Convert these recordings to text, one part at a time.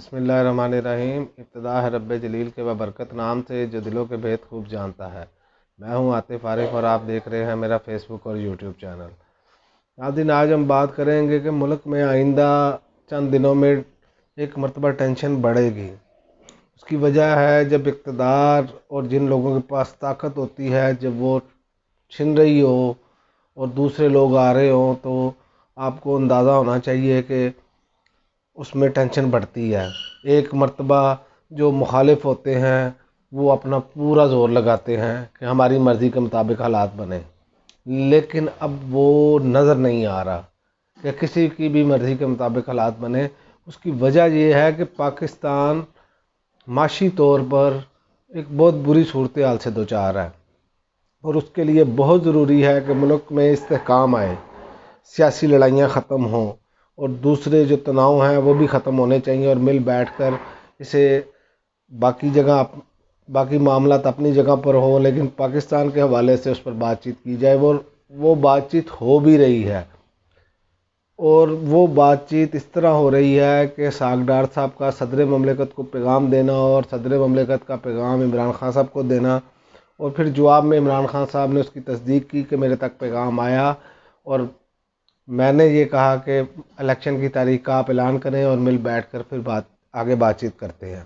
بسم اللہ الرحمن الرحیم۔ ابتدا ہے رب جلیل کے ببرکت نام سے جو دلوں کے بھید خوب جانتا ہے۔ میں ہوں عاطف عارف اور آپ دیکھ رہے ہیں میرا فیس بک اور یوٹیوب چینل۔ ناظرین، آج ہم بات کریں گے کہ ملک میں آئندہ چند دنوں میں ایک مرتبہ ٹینشن بڑھے گی۔ اس کی وجہ ہے جب اقتدار اور جن لوگوں کے پاس طاقت ہوتی ہے جب وہ چھن رہی ہو اور دوسرے لوگ آ رہے ہوں تو آپ کو اندازہ ہونا چاہیے کہ اس میں ٹینشن بڑھتی ہے۔ ایک مرتبہ جو مخالف ہوتے ہیں وہ اپنا پورا زور لگاتے ہیں کہ ہماری مرضی کے مطابق حالات بنے، لیکن اب وہ نظر نہیں آ رہا کہ کسی کی بھی مرضی کے مطابق حالات بنے۔ اس کی وجہ یہ ہے کہ پاکستان معاشی طور پر ایک بہت بری صورتحال سے دوچار ہے، اور اس کے لیے بہت ضروری ہے کہ ملک میں استحکام آئے، سیاسی لڑائیاں ختم ہوں اور دوسرے جو تناؤ ہیں وہ بھی ختم ہونے چاہیے، اور مل بیٹھ کر اسے باقی معاملات اپنی جگہ پر ہوں لیکن پاکستان کے حوالے سے اس پر بات چیت کی جائے۔ وہ بات چیت ہو بھی رہی ہے، اور وہ بات چیت اس طرح ہو رہی ہے کہ ساگڈار صاحب کا صدر مملکت کو پیغام دینا اور صدر مملکت کا پیغام عمران خان صاحب کو دینا، اور پھر جواب میں عمران خان صاحب نے اس کی تصدیق کی کہ میرے تک پیغام آیا اور میں نے یہ کہا کہ الیکشن کی تاریخ کا آپ اعلان کریں اور مل بیٹھ کر پھر آگے بات چیت کرتے ہیں۔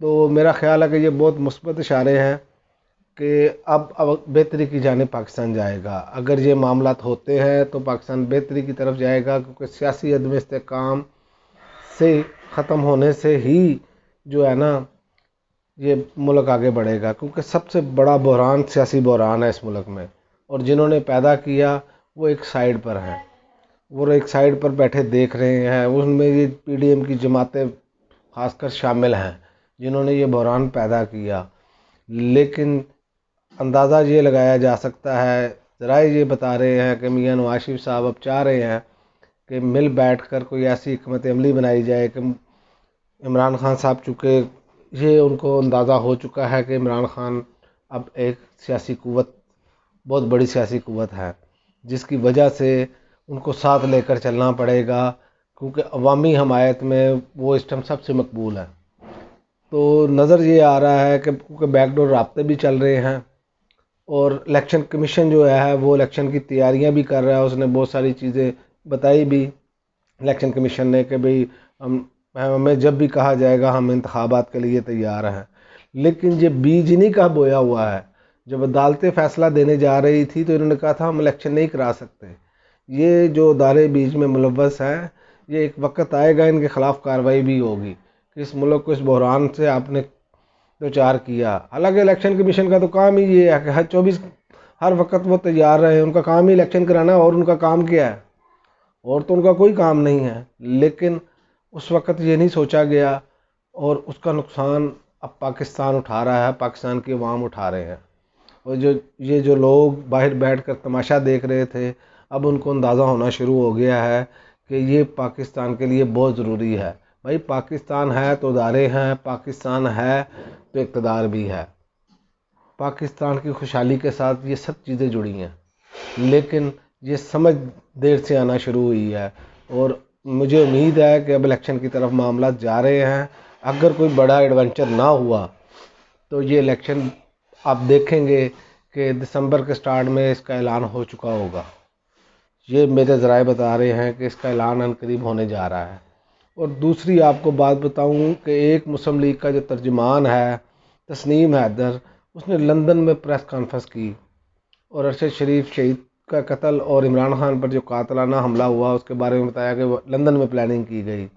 تو میرا خیال ہے کہ یہ بہت مثبت اشارے ہیں کہ اب بہتری کی جانب پاکستان جائے گا۔ اگر یہ معاملات ہوتے ہیں تو پاکستان بہتری کی طرف جائے گا، کیونکہ سیاسی عدم استحکام سے ختم ہونے سے ہی جو ہے نا یہ ملک آگے بڑھے گا، کیونکہ سب سے بڑا بحران سیاسی بحران ہے اس ملک میں، اور جنہوں نے پیدا کیا وہ ایک سائیڈ پر ہیں، وہ ایک سائیڈ پر بیٹھے دیکھ رہے ہیں۔ ان میں یہ پی ڈی ایم کی جماعتیں خاص کر شامل ہیں جنہوں نے یہ بحران پیدا کیا، لیکن اندازہ یہ لگایا جا سکتا ہے، ذرائع یہ بتا رہے ہیں کہ میاں نواز شریف صاحب اب چاہ رہے ہیں کہ مل بیٹھ کر کوئی ایسی حکمت عملی بنائی جائے کہ عمران خان صاحب، چونکہ یہ ان کو اندازہ ہو چکا ہے کہ عمران خان اب ایک سیاسی قوت، بہت بڑی سیاسی قوت ہے، جس کی وجہ سے ان کو ساتھ لے کر چلنا پڑے گا، کیونکہ عوامی حمایت میں وہ اس ٹائم سب سے مقبول ہے۔ تو نظر یہ آ رہا ہے کہ کیونکہ بیک ڈور رابطے بھی چل رہے ہیں، اور الیکشن کمیشن جو ہے وہ الیکشن کی تیاریاں بھی کر رہا ہے۔ اس نے بہت ساری چیزیں بتائی بھی الیکشن کمیشن نے کہ بھئی ہمیں جب بھی کہا جائے گا ہم انتخابات کے لیے تیار ہیں، لیکن یہ بیج نہیں کا بویا ہوا ہے۔ جب عدالتیں فیصلہ دینے جا رہی تھی تو انہوں نے کہا تھا ہم الیکشن نہیں کرا سکتے۔ یہ جو ادارے بیچ میں ملوث ہیں، یہ ایک وقت آئے گا ان کے خلاف کارروائی بھی ہوگی کہ اس ملک کو اس بحران سے آپ نے دوچار کیا۔ حالانکہ الیکشن کمیشن کا تو کام ہی یہ ہے کہ ہر وقت وہ تیار رہے، ان کا کام ہی الیکشن کرانا، اور ان کا کام کیا ہے؟ اور تو ان کا کوئی کام نہیں ہے، لیکن اس وقت یہ نہیں سوچا گیا، اور اس کا نقصان اب پاکستان اٹھا رہا ہے، پاکستان کی عوام اٹھا رہے ہیں۔ اور یہ جو لوگ باہر بیٹھ کر تماشا دیکھ رہے تھے، اب ان کو اندازہ ہونا شروع ہو گیا ہے کہ یہ پاکستان کے لیے بہت ضروری ہے۔ بھائی پاکستان ہے تو ادارے ہیں، پاکستان ہے تو اقتدار بھی ہے۔ پاکستان کی خوشحالی کے ساتھ یہ سب چیزیں جڑی ہیں، لیکن یہ سمجھ دیر سے آنا شروع ہوئی ہے، اور مجھے امید ہے کہ اب الیکشن کی طرف معاملات جا رہے ہیں۔ اگر کوئی بڑا ایڈونچر نہ ہوا تو یہ الیکشن آپ دیکھیں گے کہ دسمبر کے سٹارٹ میں اس کا اعلان ہو چکا ہوگا۔ یہ میرے ذرائع بتا رہے ہیں کہ اس کا اعلان عنقریب ہونے جا رہا ہے۔ اور دوسری آپ کو بات بتاؤں کہ ایک مسلم لیگ کا جو ترجمان ہے تسنیم حیدر، اس نے لندن میں پریس کانفرنس کی اور ارشد شریف شہید کا قتل اور عمران خان پر جو قاتلانہ حملہ ہوا اس کے بارے میں بتایا کہ لندن میں پلاننگ کی گئی۔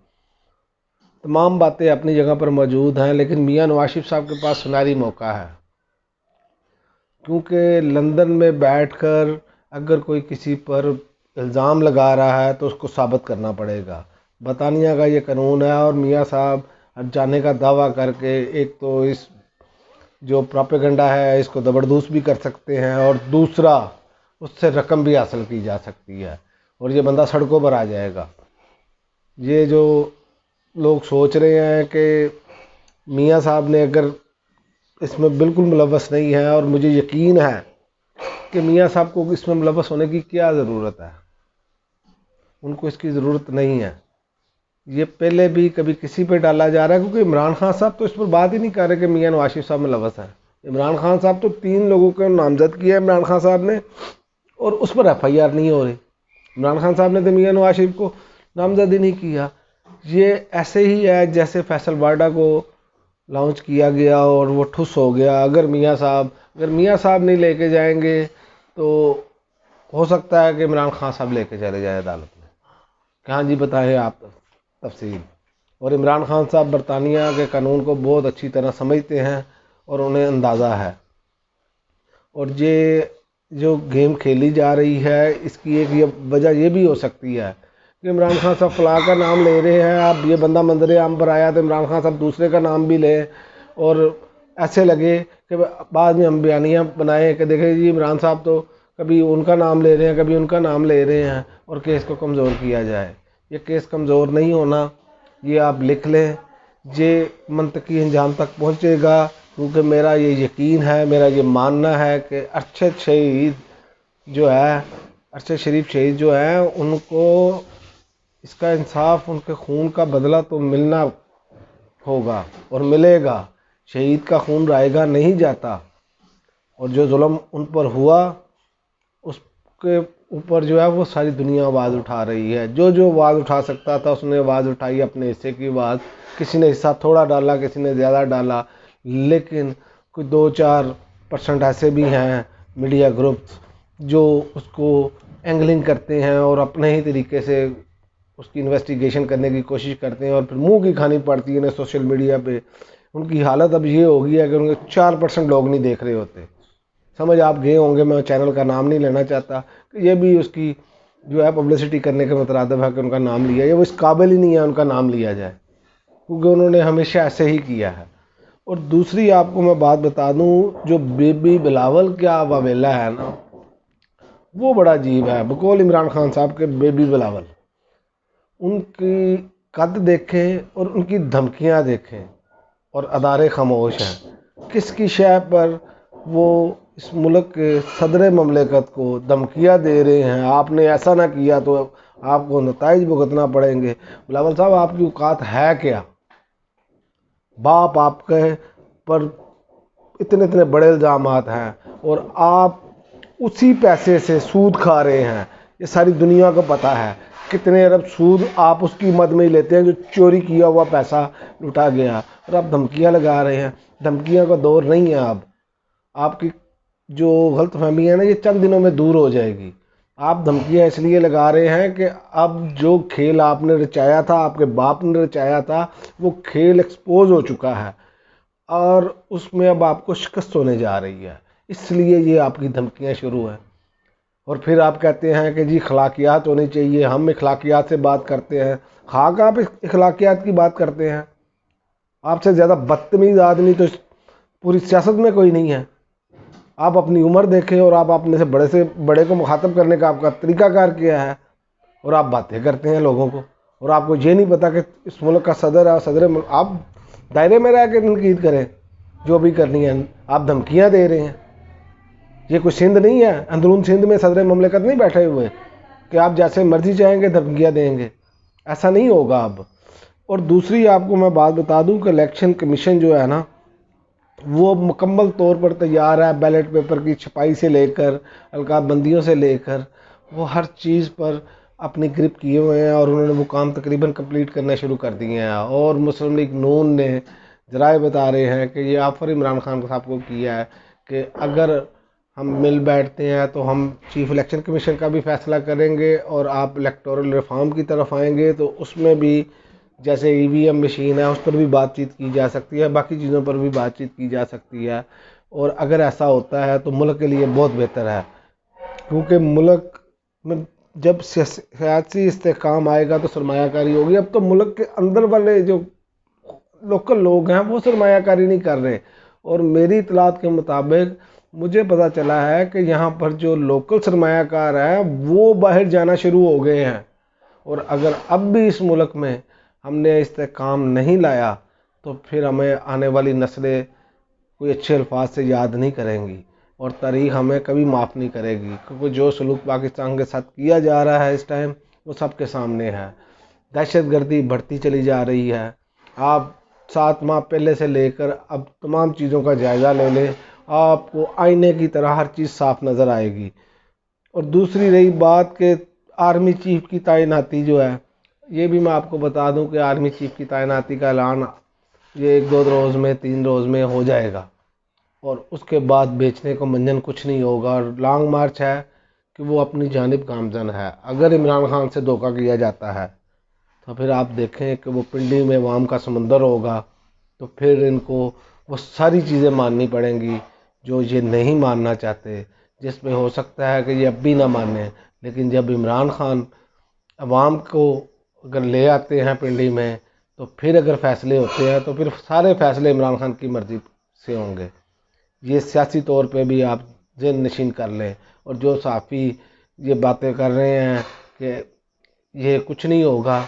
تمام باتیں اپنی جگہ پر موجود ہیں، لیکن میاں نواز شریف صاحب کے پاس سنہری موقع ہے، کیونکہ لندن میں بیٹھ کر اگر کوئی کسی پر الزام لگا رہا ہے تو اس کو ثابت کرنا پڑے گا۔ برطانیہ کا یہ قانون ہے، اور میاں صاحب جانے کا دعویٰ کر کے ایک تو اس جو پروپیگنڈا ہے اس کو زبردست بھی کر سکتے ہیں، اور دوسرا اس سے رقم بھی حاصل کی جا سکتی ہے، اور یہ بندہ سڑکوں پر آ جائے گا۔ یہ جو لوگ سوچ رہے ہیں کہ میاں صاحب نے اگر اس میں بالکل ملوث نہیں ہے، اور مجھے یقین ہے کہ میاں صاحب کو اس میں ملوث ہونے کی کیا ضرورت ہے، ان کو اس کی ضرورت نہیں ہے۔ یہ پہلے بھی کبھی کسی پہ ڈالا جا رہا ہے، کیونکہ عمران خان صاحب تو اس پر بات ہی نہیں کر رہے کہ میاں نواز شریف صاحب ملوث ہیں۔ عمران خان صاحب تو 3 لوگوں کو نامزد کیا ہے عمران خان صاحب نے، اور اس پر FIR نہیں ہو رہی۔ عمران خان صاحب نے تو میاں نواز شریف کو نامزد ہی نہیں کیا۔ یہ ایسے ہی ہے جیسے فیصل وارڈا کو لانچ کیا گیا اور وہ ٹھس ہو گیا۔ اگر میاں صاحب نہیں لے کے جائیں گے تو ہو سکتا ہے کہ عمران خان صاحب لے کے چلے جائے عدالت میں کہ ہاں جی بتائیں آپ تفصیل۔ اور عمران خان صاحب برطانیہ کے قانون کو بہت اچھی طرح سمجھتے ہیں اور انہیں اندازہ ہے، اور یہ جو گیم کھیلی جا رہی ہے اس کی ایک وجہ یہ بھی ہو سکتی ہے کہ عمران خان صاحب فلاں کا نام لے رہے ہیں، اب یہ بندہ منظر عام پر آیا تو عمران خان صاحب دوسرے کا نام بھی لیں، اور ایسے لگے کہ بعد میں ہم بیانیہ بنائیں کہ دیکھیں جی عمران صاحب تو کبھی ان کا نام لے رہے ہیں کبھی ان کا نام لے رہے ہیں، اور کیس کو کمزور کیا جائے۔ یہ کیس کمزور نہیں ہونا، یہ آپ لکھ لیں، یہ منطقی انجام تک پہنچے گا، کیونکہ میرا یہ یقین ہے، میرا یہ ماننا ہے کہ ارشد شریف شہید جو ہے ان کو اس کا انصاف، ان کے خون کا بدلہ تو ملنا ہوگا اور ملے گا۔ شہید کا خون رائے گا نہیں جاتا، اور جو ظلم ان پر ہوا اس کے اوپر جو ہے وہ ساری دنیا آواز اٹھا رہی ہے۔ جو آواز اٹھا سکتا تھا اس نے آواز اٹھائی، اپنے حصے کی آواز۔ کسی نے حصہ تھوڑا ڈالا، کسی نے زیادہ ڈالا، لیکن کوئی 2-4% ایسے بھی ہیں میڈیا گروپس جو اس کو اینگلنگ کرتے ہیں اور اپنے ہی طریقے سے اس کی انویسٹیگیشن کرنے کی کوشش کرتے ہیں، اور پھر منہ کی کھانی پڑتی ہے انہیں سوشل میڈیا پہ۔ ان کی حالت اب یہ ہو گئی ہے کہ ان کے 4% لوگ نہیں دیکھ رہے ہوتے۔ سمجھ آپ گئے ہوں گے، میں چینل کا نام نہیں لینا چاہتا، کہ یہ بھی اس کی جو ہے پبلسٹی کرنے کے مترادف ہے کہ ان کا نام لیا، یہ وہ اس قابل ہی نہیں ہے ان کا نام لیا جائے، کیونکہ انہوں نے ہمیشہ ایسے ہی کیا ہے۔ اور دوسری آپ کو میں بات بتا دوں، جو بی بی بلاول کا واویلا ہے نا، وہ بڑا عجیب ہے۔ بقول عمران خان صاحب کے بی بی بلاول، ان کی قد دیکھیں اور ان کی دھمکیاں دیکھیں، اور ادارے خاموش ہیں۔ کس کی شے پر وہ اس ملک کے صدر مملکت کو دھمکیاں دے رہے ہیں، آپ نے ایسا نہ کیا تو آپ کو نتائج بھگتنا پڑیں گے۔ بلاول صاحب آپ کی اوقات ہے کیا؟ باپ آپ کے پر اتنے بڑے الزامات ہیں اور آپ اسی پیسے سے سود کھا رہے ہیں، یہ ساری دنیا کو پتہ ہے۔ کتنے ارب سود آپ اس کی مد میں ہی لیتے ہیں جو چوری کیا ہوا پیسہ لٹا گیا، اور آپ دھمکیاں لگا رہے ہیں۔ دھمکیاں کا دور نہیں ہے اب، آپ کی جو غلط فہمی ہے نا یہ چند دنوں میں دور ہو جائے گی۔ آپ دھمکیاں اس لیے لگا رہے ہیں کہ اب جو کھیل آپ نے رچایا تھا، آپ کے باپ نے رچایا تھا، وہ کھیل ایکسپوز ہو چکا ہے، اور اس میں اب آپ کو شکست ہونے جا رہی ہے، اس لیے یہ آپ کی دھمکیاں شروع ہیں۔ اور پھر آپ کہتے ہیں کہ جی اخلاقیات ہونی چاہیے، ہم اخلاقیات سے بات کرتے ہیں۔ خاک آپ اخلاقیات کی بات کرتے ہیں؟ آپ سے زیادہ بدتمیز آدمی تو پوری سیاست میں کوئی نہیں ہے۔ آپ اپنی عمر دیکھیں اور آپ اپنے سے بڑے کو مخاطب کرنے کا آپ کا طریقہ کار کیا ہے، اور آپ باتیں کرتے ہیں لوگوں کو، اور آپ کو یہ نہیں پتا کہ اس ملک کا صدر ہے، آپ دائرے میں رہ کے تنقید کریں جو بھی کرنی ہے۔ آپ دھمکیاں دے رہے ہیں، یہ کوئی سندھ نہیں ہے، اندرون سندھ میں صدر مملکت نہیں بیٹھے ہوئے کہ آپ جیسے مرضی چاہیں گے دھمکیاں دیں گے، ایسا نہیں ہوگا اب۔ اور دوسری آپ کو میں بات بتا دوں کہ الیکشن کمیشن جو ہے نا وہ مکمل طور پر تیار ہے، بیلٹ پیپر کی چھپائی سے لے کر القاب بندیوں سے لے کر وہ ہر چیز پر اپنی گرپ کیے ہوئے ہیں، اور انہوں نے وہ کام تقریباً کمپلیٹ کرنا شروع کر دیے ہیں۔ اور مسلم لیگ نون نے ذرائع بتا رہے ہیں کہ یہ آفر عمران خان صاحب کو کیا ہے کہ اگر ہم مل بیٹھتے ہیں تو ہم چیف الیکشن کمیشن کا بھی فیصلہ کریں گے، اور آپ الیکٹورل ریفارم کی طرف آئیں گے تو اس میں بھی جیسے EVM مشین ہے اس پر بھی بات چیت کی جا سکتی ہے، باقی چیزوں پر بھی بات چیت کی جا سکتی ہے۔ اور اگر ایسا ہوتا ہے تو ملک کے لیے بہت بہتر ہے، کیونکہ ملک میں جب سیاسی استحکام آئے گا تو سرمایہ کاری ہوگی۔ اب تو ملک کے اندر والے جو لوکل لوگ ہیں وہ سرمایہ کاری نہیں کر رہے، اور میری اطلاعات کے مطابق مجھے پتہ چلا ہے کہ یہاں پر جو لوکل سرمایہ کار ہیں وہ باہر جانا شروع ہو گئے ہیں، اور اگر اب بھی اس ملک میں ہم نے استحکام نہیں لایا تو پھر ہمیں آنے والی نسلیں کوئی اچھے الفاظ سے یاد نہیں کریں گی، اور تاریخ ہمیں کبھی معاف نہیں کرے گی، کیونکہ جو سلوک پاکستان کے ساتھ کیا جا رہا ہے اس ٹائم وہ سب کے سامنے ہے۔ دہشت گردی بڑھتی چلی جا رہی ہے۔ آپ 7 ماہ پہلے سے لے کر اب تمام چیزوں کا جائزہ لے لیں، آپ کو آئینے کی طرح ہر چیز صاف نظر آئے گی۔ اور دوسری رہی بات کہ آرمی چیف کی تعیناتی جو ہے، یہ بھی میں آپ کو بتا دوں کہ آرمی چیف کی تعیناتی کا اعلان یہ 1-2 روز میں 3 روز میں ہو جائے گا، اور اس کے بعد بیچنے کو منجن کچھ نہیں ہوگا، اور لانگ مارچ ہے کہ وہ اپنی جانب گامزن ہے۔ اگر عمران خان سے دھوکہ کیا جاتا ہے تو پھر آپ دیکھیں کہ وہ پنڈی میں عوام کا سمندر ہوگا، تو پھر ان کو وہ ساری چیزیں ماننی پڑیں گی جو یہ نہیں ماننا چاہتے، جس میں ہو سکتا ہے کہ یہ اب بھی نہ مانیں، لیکن جب عمران خان عوام کو اگر لے آتے ہیں پنڈی میں، تو پھر اگر فیصلے ہوتے ہیں تو پھر سارے فیصلے عمران خان کی مرضی سے ہوں گے۔ یہ سیاسی طور پہ بھی آپ ذہن نشین کر لیں۔ اور جو صحافی یہ باتیں کر رہے ہیں کہ یہ کچھ نہیں ہوگا،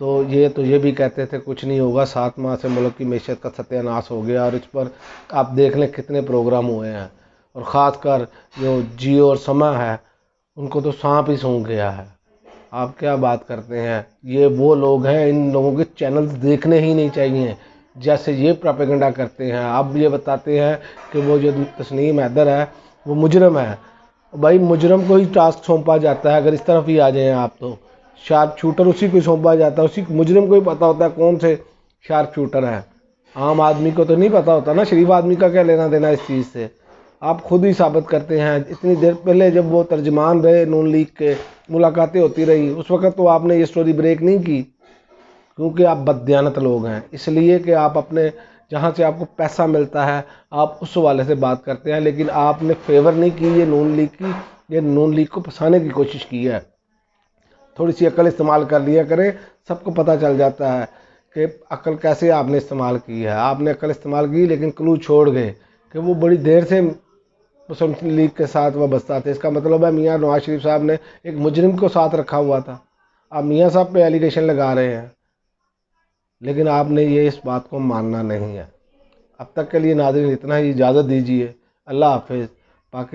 تو یہ بھی کہتے تھے کچھ نہیں ہوگا، 7 ماہ سے ملک کی معیشت کا ستیہ ناش ہو گیا، اور اس پر آپ دیکھ لیں کتنے پروگرام ہوئے ہیں، اور خاص کر جو جیو اور سما ہے ان کو تو سانپ ہی سونگھ گیا ہے۔ آپ کیا بات کرتے ہیں؟ یہ وہ لوگ ہیں، ان لوگوں کے چینلز دیکھنے ہی نہیں چاہیے جیسے یہ پروپیگنڈا کرتے ہیں۔ اب یہ بتاتے ہیں کہ وہ جو تسنیم حیدر ہے وہ مجرم ہے۔ بھائی مجرم کو ہی ٹاسک سونپا جاتا ہے، اگر اس طرف ہی آ جائیں آپ تو شارپ شوٹر اسی کو سونپا جاتا ہے، اسی مجرم کو ہی پتہ ہوتا ہے کون سے شارپ شوٹر ہیں۔ عام آدمی کو تو نہیں پتہ ہوتا نا، شریف آدمی کا کیا لینا دینا اس چیز سے؟ آپ خود ہی ثابت کرتے ہیں۔ اتنی دیر پہلے جب وہ ترجمان رہے نون لیگ کے، ملاقاتیں ہوتی رہی، اس وقت تو آپ نے یہ سٹوری بریک نہیں کی، کیونکہ آپ بددیانت لوگ ہیں، اس لیے کہ آپ اپنے جہاں سے آپ کو پیسہ ملتا ہے آپ اس حوالے سے بات کرتے ہیں، لیکن آپ نے فیور نہیں کی یہ نون لیگ کی، یہ نون لیگ کو پھنسانے کی کوشش کی ہے۔ تھوڑی سی عقل استعمال کر لیا کریں، سب کو پتہ چل جاتا ہے کہ عقل کیسے آپ نے استعمال کی ہے۔ آپ نے عقل استعمال کی لیکن کلو چھوڑ گئے کہ وہ بڑی دیر سے مسلم لیگ کے ساتھ وابستہ تھے۔ اس کا مطلب ہے میاں نواز شریف صاحب نے ایک مجرم کو ساتھ رکھا ہوا تھا۔ آپ میاں صاحب پہ ایلیگیشن لگا رہے ہیں، لیکن آپ نے یہ اس بات کو ماننا نہیں ہے۔ اب تک کے لیے ناظرین اتنا ہی، اجازت دیجیے، اللہ حافظ۔ پاکستان